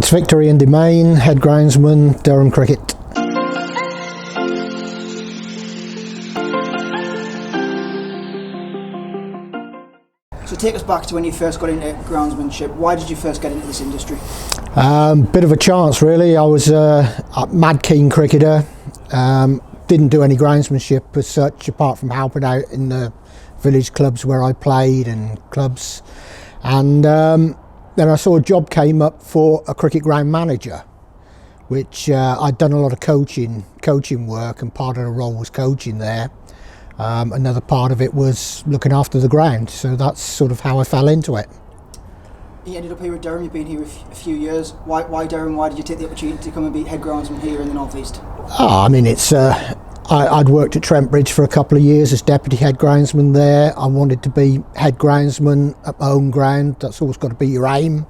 It's Vic Demain, head groundsman, Durham Cricket. So take us back to when you first got into groundsmanship. Why did you first get into this industry? Bit of a chance really. I was a mad keen cricketer. Didn't do any groundsmanship as such, apart from helping out in the village clubs where I played and clubs. And then I saw a job came up for a cricket ground manager, which I'd done a lot of coaching work, and part of the role was coaching there. Another part of it was looking after the ground, so that's sort of how I fell into it. You ended up here at Durham. You've been here a few years. Why Durham? Why did you take the opportunity to come and be head groundsman here in the North East? I mean, it's I'd worked at Trent Bridge for a couple of years as deputy head groundsman there. I wanted to be head groundsman at my own ground. That's always got to be your aim.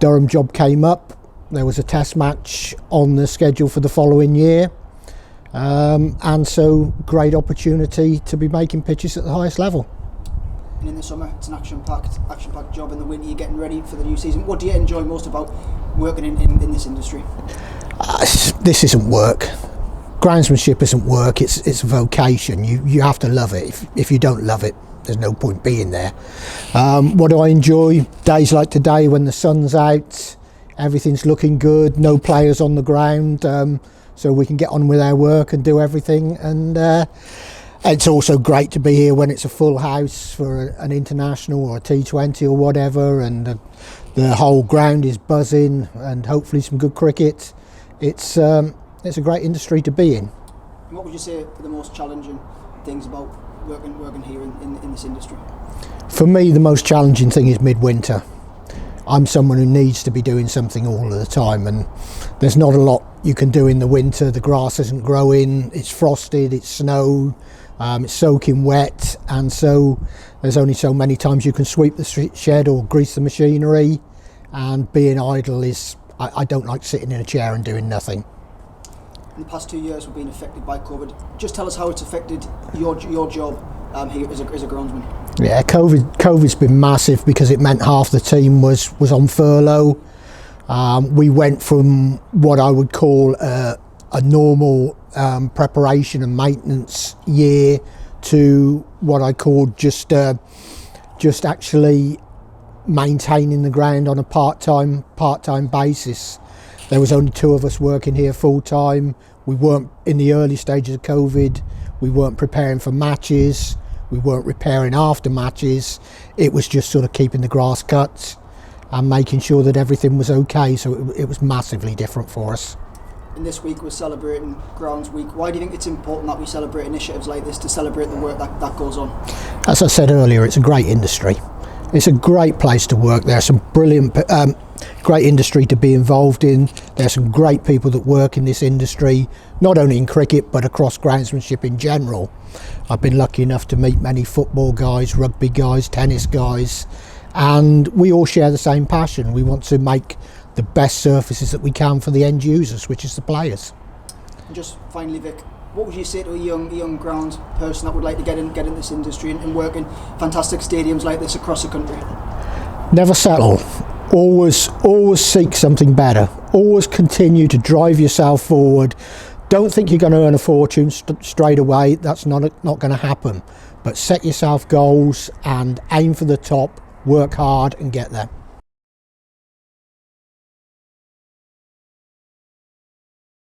Durham job came up. There was a test match on the schedule for the following year. And so great opportunity to be making pitches at the highest level. And in the summer it's an action-packed job. In the winter you're getting ready for the new season. What do you enjoy most about working in this industry? This isn't work. Groundsmanship isn't work, it's a vocation. You have to love it. If you don't love it, there's no point being there. What do I enjoy? Days like today when the sun's out, everything's looking good, no players on the ground, so we can get on with our work and do everything. And it's also great to be here when it's a full house for an international or a T20 or whatever, and the whole ground is buzzing and hopefully some good cricket. It's a great industry to be in. And what would you say are the most challenging things about working here in this industry? For me, the most challenging thing is midwinter. I'm someone who needs to be doing something all of the time, and there's not a lot you can do in the winter. The grass isn't growing, it's frosted, it's snow, it's soaking wet, and so there's only so many times you can sweep the shed or grease the machinery, and being idle is, I don't like sitting in a chair and doing nothing. In the past 2 years we've been affected by COVID. Just tell us how it's affected your job here as a groundsman. Yeah, COVID's been massive because it meant half the team was on furlough. We went from what I would call a normal preparation and maintenance year to what I called just actually maintaining the ground on a part-time basis. There was only 2 of us working here full time. We weren't, in the early stages of COVID, we weren't preparing for matches, we weren't repairing after matches. It was just sort of keeping the grass cut and making sure that everything was okay, so it was massively different for us. And this week we're celebrating Grounds Week. Why do you think it's important that we celebrate initiatives like this to celebrate the work that goes on? As I said earlier, it's a great industry. It's a great place to work. There are some brilliant, great industry to be involved in. There are some great people that work in this industry, not only in cricket but across groundsmanship in general. I've been lucky enough to meet many football guys, rugby guys, tennis guys, and we all share the same passion. We want to make the best surfaces that we can for the end users, which is the players. And just finally, Vic, what would you say to a young grounds person that would like to get in this industry and work in fantastic stadiums like this across the country? Never settle. Always seek something better. Always continue to drive yourself forward. Don't think you're going to earn a fortune straight away. That's not going to happen. But set yourself goals and aim for the top, work hard and get there.